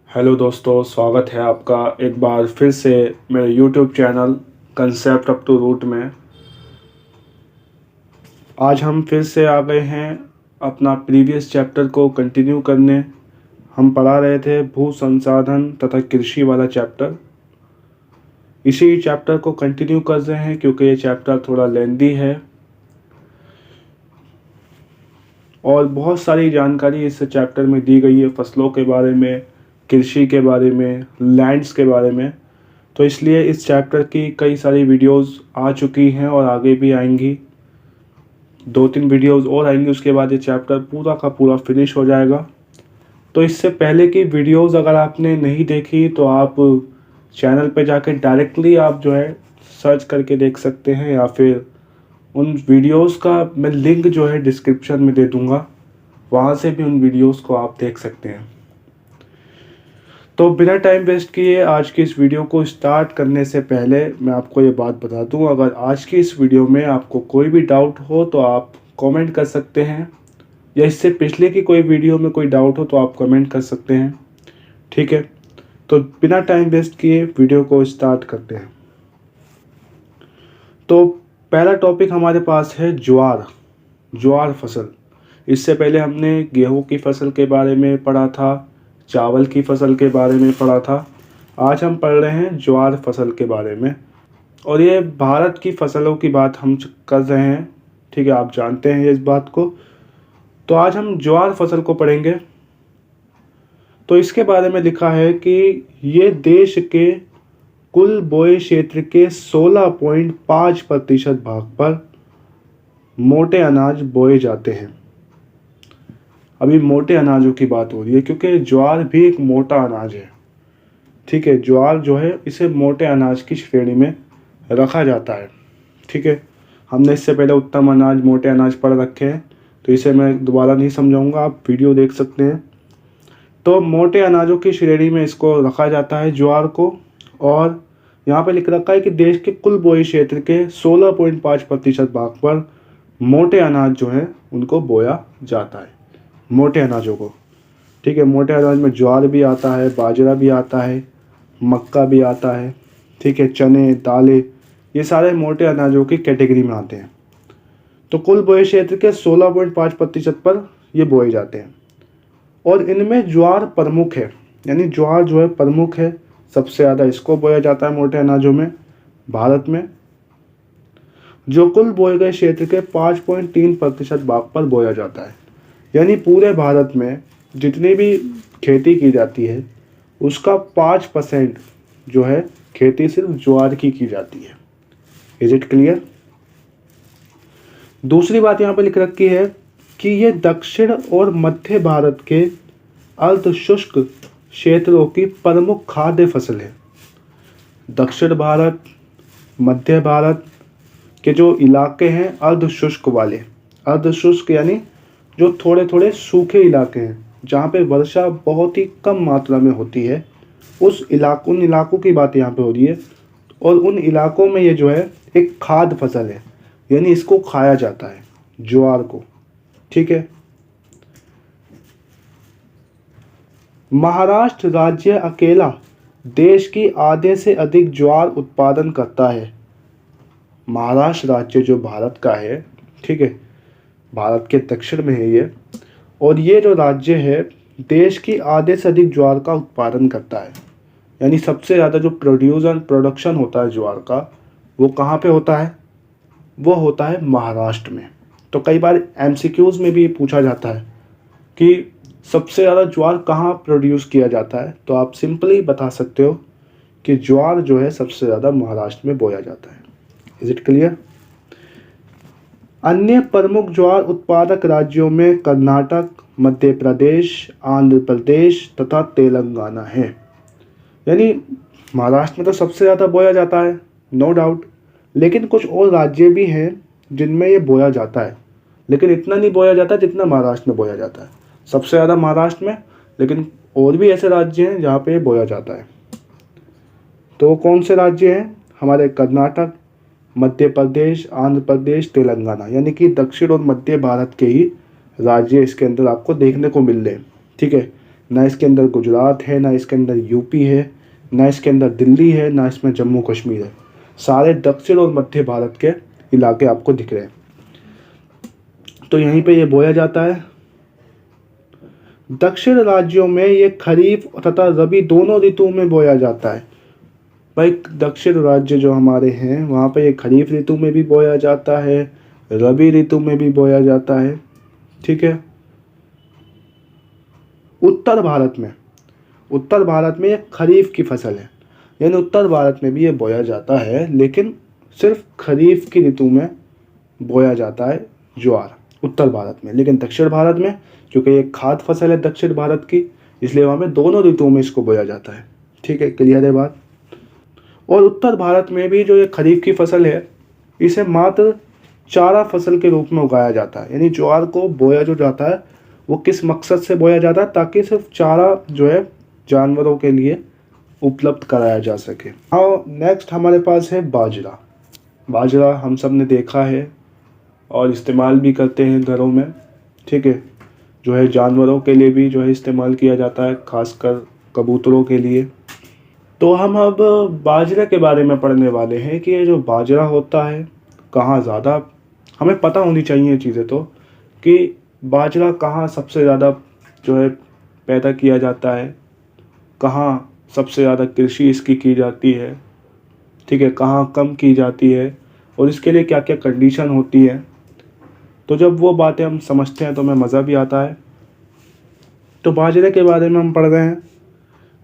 Hello दोस्तों, स्वागत है आपका एक बार फिर से मेरे YouTube channel concept up to root में। आज हम फिर से आ गए हैं अपना प्रीवियस चैप्टर को कंटिन्यू करने। हम पढ़ा रहे थे भू संसाधन तथा कृषि वाला चैप्टर। इसी चैप्टर को कंटिन्यू कर रहे हैं क्योंकि ये चैप्टर थोड़ा लेंदी है और बहुत सारी जानकारी इस चैप्टर में दी गई है, फसलों के बारे में, कृषि के बारे में, लैंड्स के बारे में। तो इसलिए इस चैप्टर की कई सारी वीडियोस आ चुकी हैं और आगे भी आएंगी। 2-3 वीडियोस और आएंगी, उसके बाद ये चैप्टर पूरा का पूरा फिनिश हो जाएगा। तो इससे पहले की वीडियोस अगर आपने नहीं देखी तो आप चैनल पे जाके डायरेक्टली आप जो है सर्च करके देख सकते हैं, या फिर उन वीडियोस का मैं लिंक जो है डिस्क्रिप्शन में दे दूंगा, वहाँ से भी उन वीडियोस को आप देख सकते हैं। तो बिना टाइम वेस्ट किए आज की इस वीडियो को स्टार्ट करने से पहले मैं आपको ये बात बता दूं, अगर आज की इस वीडियो में आपको कोई भी डाउट हो तो आप कमेंट कर सकते हैं, या इससे पिछले की कोई वीडियो में कोई डाउट हो तो आप कमेंट कर सकते हैं। ठीक है, तो बिना टाइम वेस्ट किए वीडियो को स्टार्ट करते हैं। तो पहला टॉपिक हमारे पास है ज्वार फसल। इससे पहले हमने गेहूं की फसल के बारे में पढ़ा था, चावल की फसल के बारे में पढ़ा था। आज हम पढ़ रहे हैं ज्वार फसल के बारे में, और ये भारत की फसलों की बात हम कर रहे हैं। ठीक है, आप जानते हैं इस बात को। तो आज हम ज्वार फसल को पढ़ेंगे। तो इसके बारे में लिखा है कि ये देश के कुल बोए क्षेत्र के 16.5% भाग पर मोटे अनाज बोए जाते हैं। अभी मोटे अनाजों की बात हो रही है क्योंकि ज्वार भी एक मोटा अनाज है। ठीक है, ज्वार जो है इसे मोटे अनाज की श्रेणी में रखा जाता है। ठीक है, हमने इससे पहले उत्तम अनाज, मोटे अनाज पढ़ रखे हैं, तो इसे मैं दोबारा नहीं समझाऊंगा, आप वीडियो देख सकते हैं। तो मोटे अनाजों की श्रेणी में इसको रखा जाता है ज्वार को। और यहाँ पे लिख रखा है कि देश के कुल बोए क्षेत्र के 16.5% भाग पर मोटे अनाज जो है उनको बोया जाता है, मोटे अनाजों को। ठीक है, मोटे अनाज में ज्वार भी आता है, बाजरा भी आता है, मक्का भी आता है। ठीक है, चने, दालें, ये सारे मोटे अनाजों की कैटेगरी में आते हैं। तो कुल बोए क्षेत्र के 16.5% पर ये बोए जाते हैं, और इनमें ज्वार प्रमुख है, यानी ज्वार जो है प्रमुख है, सबसे ज़्यादा इसको बोया जाता है मोटे अनाजों में भारत में, जो कुल बोए गए क्षेत्र के 5.3% भाग पर बोया जाता है। यानी पूरे भारत में जितनी भी खेती की जाती है उसका 5% जो है खेती सिर्फ ज्वार की जाती है। Is it clear? दूसरी बात यहाँ पे लिख रखी है कि ये दक्षिण और मध्य भारत के अर्ध शुष्क क्षेत्रों की प्रमुख खाद्य फसल है। दक्षिण भारत, मध्य भारत के जो इलाके हैं अर्ध शुष्क वाले, अर्ध शुष्क यानी जो थोड़े थोड़े सूखे इलाके हैं जहाँ पे वर्षा बहुत ही कम मात्रा में होती है, उन इलाकों की बात यहाँ पे हो रही है। और उन इलाकों में ये जो है एक खाद्य फसल है, यानी इसको खाया जाता है ज्वार को। ठीक है, महाराष्ट्र राज्य अकेला देश की आधे से अधिक ज्वार उत्पादन करता है। महाराष्ट्र राज्य जो भारत का है, ठीक है, भारत के दक्षिण में है ये, और ये जो राज्य है देश की आधे से अधिक ज्वार का उत्पादन करता है। यानी सबसे ज़्यादा जो प्रोडक्शन होता है ज्वार का, वो कहाँ पे होता है? वो होता है महाराष्ट्र में। तो कई बार एमसीक्यूज़ में भी पूछा जाता है कि सबसे ज़्यादा ज्वार कहाँ प्रोड्यूस किया जाता है, तो आप सिंपली बता सकते हो कि ज्वार जो है सबसे ज़्यादा महाराष्ट्र में बोया जाता है। Is it clear? अन्य प्रमुख ज्वार उत्पादक राज्यों में कर्नाटक, मध्य प्रदेश, आंध्र प्रदेश तथा तेलंगाना है। यानी महाराष्ट्र में तो सबसे ज़्यादा बोया जाता है, नो डाउट, लेकिन कुछ और राज्य भी हैं जिनमें ये बोया जाता है, लेकिन इतना नहीं बोया जाता जितना महाराष्ट्र में बोया जाता है। सबसे ज़्यादा महाराष्ट्र में, लेकिन और भी ऐसे राज्य हैं जहाँ पे ये बोया जाता है। तो कौन से राज्य हैं? हमारे कर्नाटक, मध्य प्रदेश, आंध्र प्रदेश, तेलंगाना, यानी कि दक्षिण और मध्य भारत के ही राज्य इसके अंदर आपको देखने को मिल रहे हैं। ठीक है, ना इसके अंदर गुजरात है, ना इसके अंदर यूपी है, ना इसके अंदर दिल्ली है, ना इसमें जम्मू कश्मीर है। सारे दक्षिण और मध्य भारत के इलाके आपको दिख रहे हैं। तो यहीं पे ये बोया जाता है। दक्षिण राज्यों में ये खरीफ तथा रबी दोनों ऋतुओं में बोया जाता है। भाई दक्षिण राज्य जो हमारे हैं वहाँ पे ये खरीफ ऋतु में भी बोया जाता है, रबी ऋतु में भी बोया जाता है। ठीक है। उत्तर भारत में ये खरीफ की फसल है, यानी उत्तर भारत में भी ये बोया जाता है, लेकिन सिर्फ खरीफ की ऋतु में बोया जाता है ज्वार उत्तर भारत में। लेकिन दक्षिण भारत में, क्योंकि ये खाद्य फसल है दक्षिण भारत की, इसलिए वहाँ पे दोनों ऋतुओं में इसको बोया जाता है। ठीक है, क्लियर है बात। और उत्तर भारत में भी जो ये खरीफ की फसल है, इसे मात्र चारा फसल के रूप में उगाया जाता है। यानी ज्वार को बोया जो जाता है वो किस मकसद से बोया जाता है, ताकि सिर्फ चारा जो है जानवरों के लिए उपलब्ध कराया जा सके। हाँ, नेक्स्ट हमारे पास है बाजरा। बाजरा हम सब ने देखा है और इस्तेमाल भी करते हैं घरों में। ठीक है, जो है जानवरों के लिए भी जो है इस्तेमाल किया जाता है, खासकर कबूतरों के लिए। तो हम अब बाजरे के बारे में पढ़ने वाले हैं कि ये जो बाजरा होता है कहाँ ज़्यादा, हमें पता होनी चाहिए ये चीज़ें तो, कि बाजरा कहाँ सबसे ज़्यादा जो है पैदा किया जाता है, कहाँ सबसे ज़्यादा कृषि इसकी की जाती है। ठीक है, कहाँ कम की जाती है और इसके लिए क्या क्या कंडीशन होती है। तो जब वो बातें हम समझते हैं तो हमें मज़ा भी आता है। तो बाजरे के बारे में हम पढ़ रहे हैं।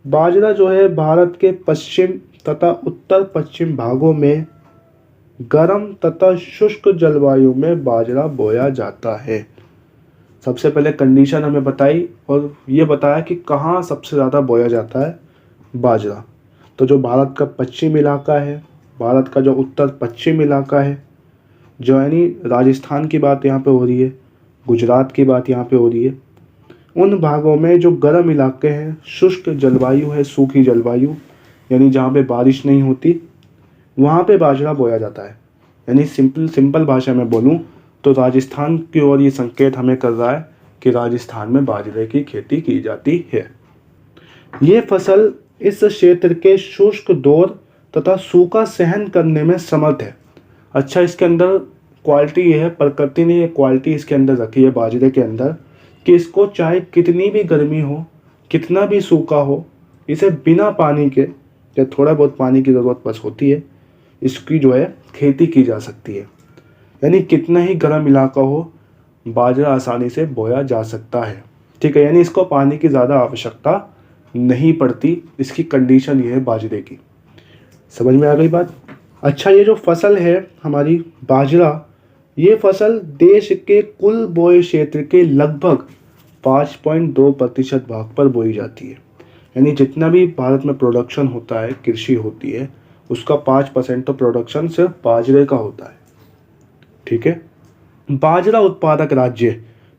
बाजरा जो है भारत के पश्चिम तथा उत्तर पश्चिम भागों में गर्म तथा शुष्क जलवायु में बाजरा बोया जाता है। सबसे पहले कंडीशन हमें बताई और ये बताया कि कहाँ सबसे ज़्यादा बोया जाता है बाजरा। तो जो भारत का पश्चिम इलाका है, भारत का जो उत्तर पश्चिम इलाका है, जो यानी राजस्थान की बात यहाँ पे हो रही है, गुजरात की बात यहाँ पे हो रही है, उन भागों में जो गर्म इलाके हैं, शुष्क जलवायु है, सूखी जलवायु, यानी जहाँ पे बारिश नहीं होती, वहाँ पे बाजरा बोया जाता है। यानी सिंपल भाषा में बोलूँ तो राजस्थान की ओर ये संकेत हमें कर रहा है कि राजस्थान में बाजरे की खेती की जाती है। ये फसल इस क्षेत्र के शुष्क दौर तथा सूखा सहन करने में समर्थ है। अच्छा, इसके अंदर क्वालिटी ये है, प्रकृति ने ये क्वालिटी इसके अंदर रखी है बाजरे के अंदर, कि इसको चाहे कितनी भी गर्मी हो, कितना भी सूखा हो, इसे बिना पानी के, या थोड़ा बहुत पानी की ज़रूरत बस होती है, इसकी जो है खेती की जा सकती है। यानी कितना ही गर्म इलाका हो, बाजरा आसानी से बोया जा सकता है। ठीक है, यानी इसको पानी की ज़्यादा आवश्यकता नहीं पड़ती। इसकी कंडीशन ये है बाजरे की। समझ में आ गई बात। अच्छा, ये जो फसल है हमारी बाजरा, ये फसल देश के कुल बोए क्षेत्र के लगभग 5.2% भाग पर बोई जाती है। यानी जितना भी भारत में प्रोडक्शन होता है, कृषि होती है, उसका 5% तो प्रोडक्शन सिर्फ बाजरे का होता है। ठीक है। बाजरा उत्पादक राज्य,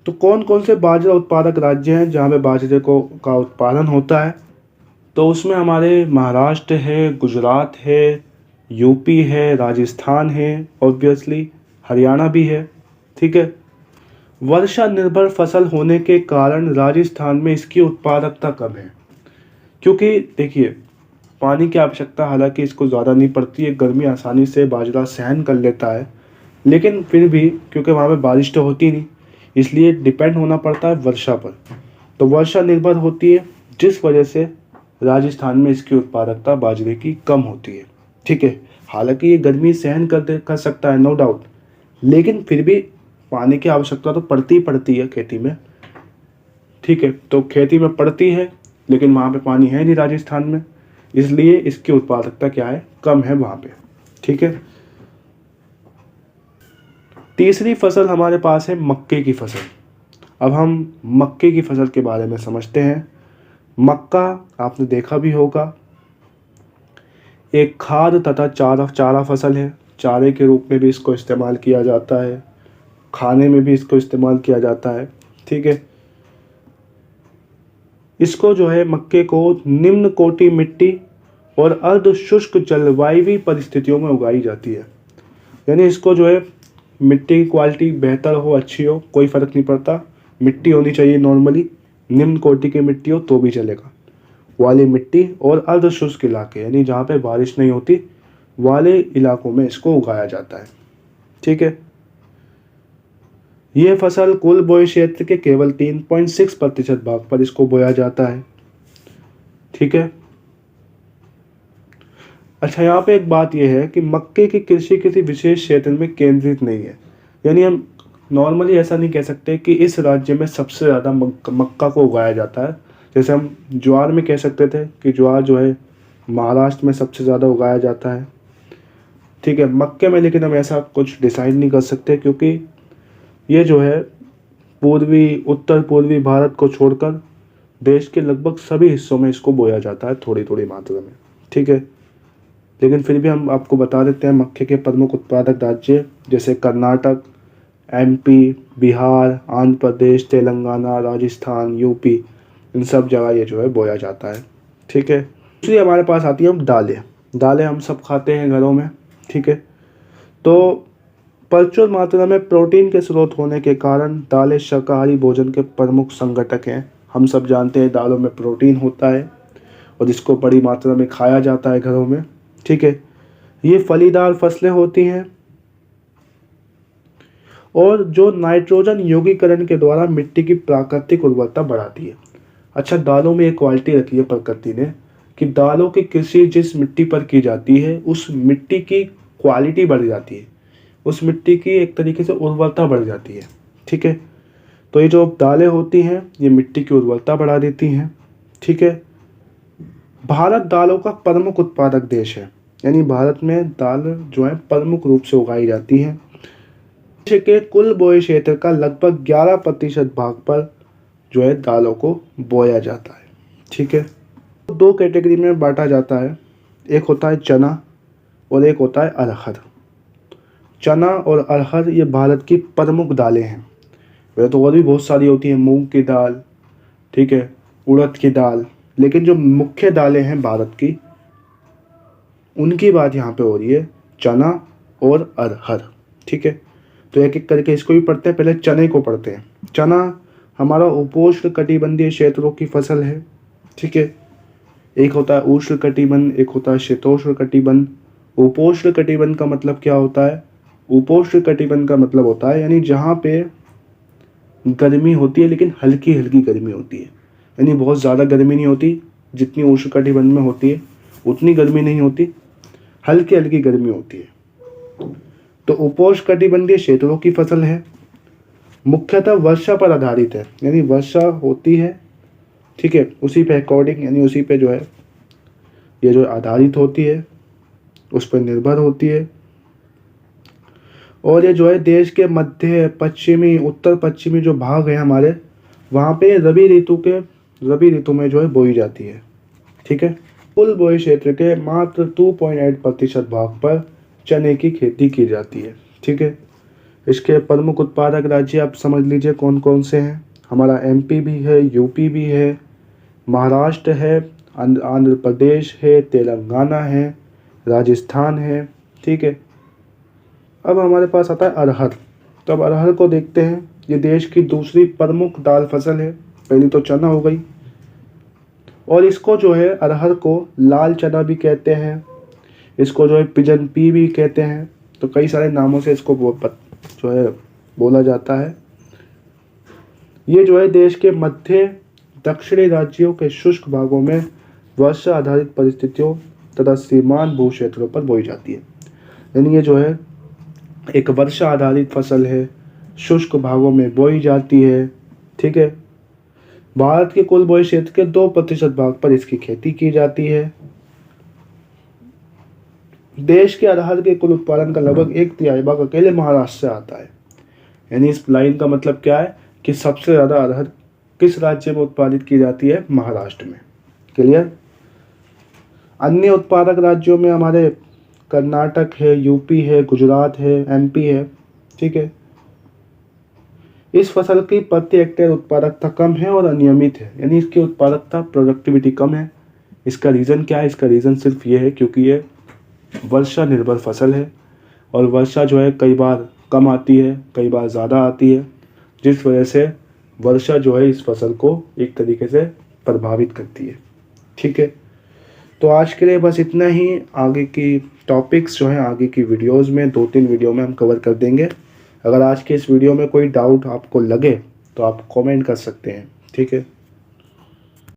तो कौन कौन से बाजरा उत्पादक राज्य हैं जहाँ पे बाजरे का उत्पादन होता है? तो उसमें हमारे महाराष्ट्र है, गुजरात है, यूपी है, राजस्थान है, ऑब्वियसली हरियाणा भी है। ठीक है। वर्षा निर्भर फसल होने के कारण राजस्थान में इसकी उत्पादकता कम है, क्योंकि देखिए पानी की आवश्यकता हालांकि इसको ज़्यादा नहीं पड़ती है, गर्मी आसानी से बाजरा सहन कर लेता है, लेकिन फिर भी क्योंकि वहाँ पे बारिश तो होती नहीं, इसलिए डिपेंड होना पड़ता है वर्षा पर। तो वर्षा निर्भर होती है, जिस वजह से राजस्थान में इसकी उत्पादकता बाजरे की कम होती है। ठीक है, हालांकि ये गर्मी सहन कर सकता है, नो डाउट, लेकिन फिर भी पानी की आवश्यकता तो पड़ती है खेती में। ठीक है, तो खेती में पड़ती है, लेकिन वहाँ पे पानी है नहीं राजस्थान में, इसलिए इसकी उत्पादकता क्या है, कम है वहाँ पे। ठीक है। तीसरी फसल हमारे पास है मक्के की फसल। अब हम मक्के की फसल के बारे में समझते हैं। मक्का आपने देखा भी होगा, एक खाद्य तथा चारा फसल है। चारे के रूप में भी इसको इस्तेमाल किया जाता है, खाने में भी इसको इस्तेमाल किया जाता है। ठीक है। इसको जो है मक्के को निम्न कोटि मिट्टी और अर्ध शुष्क जलवायु परिस्थितियों में उगाई जाती है। यानी इसको जो है मिट्टी की क्वालिटी बेहतर हो, अच्छी हो, कोई फ़र्क नहीं पड़ता, मिट्टी होनी चाहिए नॉर्मली, निम्न कोटि की मिट्टी हो तो भी चलेगा, वाली मिट्टी और अर्ध शुष्क इलाके यानी जहाँ पे बारिश नहीं होती वाले इलाकों में इसको उगाया जाता है। ठीक है, ये फसल कुल बोए क्षेत्र के केवल 3.6% भाग पर इसको बोया जाता है। ठीक है, अच्छा यहाँ पे एक बात यह है कि मक्के की कृषि किसी विशेष क्षेत्र में केंद्रित नहीं है, यानी हम नॉर्मली ऐसा नहीं कह सकते कि इस राज्य में सबसे ज़्यादा मक्का को उगाया जाता है। जैसे हम ज्वार में कह सकते थे कि ज्वार जो है महाराष्ट्र में सबसे ज़्यादा उगाया जाता है। ठीक है, मक्के में लेकिन हम ऐसा कुछ डिसाइड नहीं कर सकते, क्योंकि ये जो है उत्तर पूर्वी भारत को छोड़कर देश के लगभग सभी हिस्सों में इसको बोया जाता है थोड़ी थोड़ी मात्रा में। ठीक है, लेकिन फिर भी हम आपको बता देते हैं मक्के के प्रमुख उत्पादक राज्य जैसे कर्नाटक, एमपी, बिहार, आंध्र प्रदेश, तेलंगाना, राजस्थान, यूपी, इन सब जगह ये जो है बोया जाता है। ठीक है, दूसरी हमारे पास आती है दालें। दालें हम सब खाते हैं घरों में। ठीक है, तो प्रचुर मात्रा में प्रोटीन के स्रोत होने के कारण दालें शाकाहारी भोजन के प्रमुख संघटक हैं। हम सब जानते हैं दालों में प्रोटीन होता है और इसको बड़ी मात्रा में खाया जाता है घरों में। ठीक है, ये फलीदार फसलें होती हैं और जो नाइट्रोजन यौगीकरण के द्वारा मिट्टी की प्राकृतिक उर्वरता बढ़ाती है। अच्छा, दालों में एक क्वालिटी रखी है प्रकृति ने कि दालों की कृषि जिस मिट्टी पर की जाती है उस मिट्टी की क्वालिटी बढ़ जाती है, उस मिट्टी की एक तरीके से उर्वरता बढ़ जाती है। ठीक है, तो ये जो दालें होती हैं ये मिट्टी की उर्वरता बढ़ा देती हैं। ठीक है, भारत दालों का प्रमुख उत्पादक देश है, यानी भारत में दाल जो है प्रमुख रूप से उगाई जाती है। देश के कुल बोए क्षेत्र का लगभग 11% भाग पर जो है दालों को बोया जाता है। ठीक है, दो कैटेगरी में बांटा जाता है, एक होता है चना और एक होता है अरहर। चना और अरहर ये भारत की प्रमुख दालें हैं। वैसे तो और भी बहुत सारी होती हैं, मूंग की दाल, ठीक है, उड़द की दाल, लेकिन जो मुख्य दालें हैं भारत की उनकी बात यहाँ पे हो रही है, चना और अरहर। ठीक है, तो एक एक करके इसको भी पढ़ते हैं। पहले चने को पढ़ते हैं। चना हमारा उपोष्ण कटिबंधीय क्षेत्रों की फसल है। ठीक है, एक होता है उष्ण कटिबंध, एक होता है शीतोष्ण कटिबंध। उपोष्ण कटिबंध का मतलब क्या होता है? उपोष्ण कटिबंध का मतलब होता है यानी जहाँ पे गर्मी होती है लेकिन हल्की हल्की गर्मी होती है, यानी बहुत ज़्यादा गर्मी नहीं होती, जितनी उष्ण कटिबंध में होती है उतनी गर्मी नहीं होती, हल्की हल्की गर्मी होती है। तो उपोष्ण कटिबंधीय क्षेत्रों की फसल है, मुख्यतः वर्षा पर आधारित है, यानी वर्षा होती है, ठीक है, उसी पे अकॉर्डिंग, यानी उसी पे जो है ये जो आधारित होती है, उस पर निर्भर होती है। और ये जो है देश के मध्य पश्चिमी उत्तर पश्चिमी जो भाग है हमारे, वहाँ पे रबी ऋतु में जो है बोई जाती है। ठीक है, कुल बोए क्षेत्र के मात्र 2.8% भाग पर चने की खेती की जाती है। ठीक है, इसके प्रमुख उत्पादक राज्य आप समझ लीजिए कौन कौन से हैं। हमारा एमपी भी है, यूपी भी है, महाराष्ट्र है, आंध्र प्रदेश है, तेलंगाना है, राजस्थान है। ठीक है, अब हमारे पास आता है अरहर। तो अब अरहर को देखते हैं। ये देश की दूसरी प्रमुख दाल फसल है, पहली तो चना हो गई, और इसको जो है अरहर को लाल चना भी कहते हैं, इसको जो है पिजन पी भी कहते हैं, तो कई सारे नामों से इसको जो है बोला जाता है। ये जो है देश के मध्य दक्षिणी राज्यों के शुष्क भागों में वर्षा आधारित परिस्थितियों तथा सीमांत भू क्षेत्रों पर बोई जाती है, यानी ये जो है एक वर्षा आधारित फसल है, शुष्क भागों में बोई जाती है। ठीक है, भारत के कुल बोए क्षेत्र के 2% भाग पर इसकी खेती की जाती है। देश के अरहर के कुल उत्पादन का लगभग 1/3 भाग अकेले महाराष्ट्र से आता है, यानी इस लाइन का मतलब क्या है कि सबसे ज़्यादा अरहर किस राज्य में उत्पादित की जाती है? महाराष्ट्र में। क्लियर? अन्य उत्पादक राज्यों में हमारे कर्नाटक है, यूपी है, गुजरात है, एमपी है। ठीक है, इस फसल की प्रति हेक्टेयर उत्पादकता कम है और अनियमित है, यानी इसकी उत्पादकता प्रोडक्टिविटी कम है। इसका रीज़न क्या है? इसका रीज़न सिर्फ ये है क्योंकि ये वर्षा निर्भर फसल है और वर्षा जो है कई बार कम आती है, कई बार ज़्यादा आती है, जिस वजह से वर्षा जो है इस फसल को एक तरीके से प्रभावित करती है। ठीक है, तो आज के लिए बस इतना ही। आगे की टॉपिक्स जो हैं आगे की वीडियोस में 2-3 वीडियो में हम कवर कर देंगे। अगर आज के इस वीडियो में कोई डाउट आपको लगे तो आप कमेंट कर सकते हैं। ठीक है।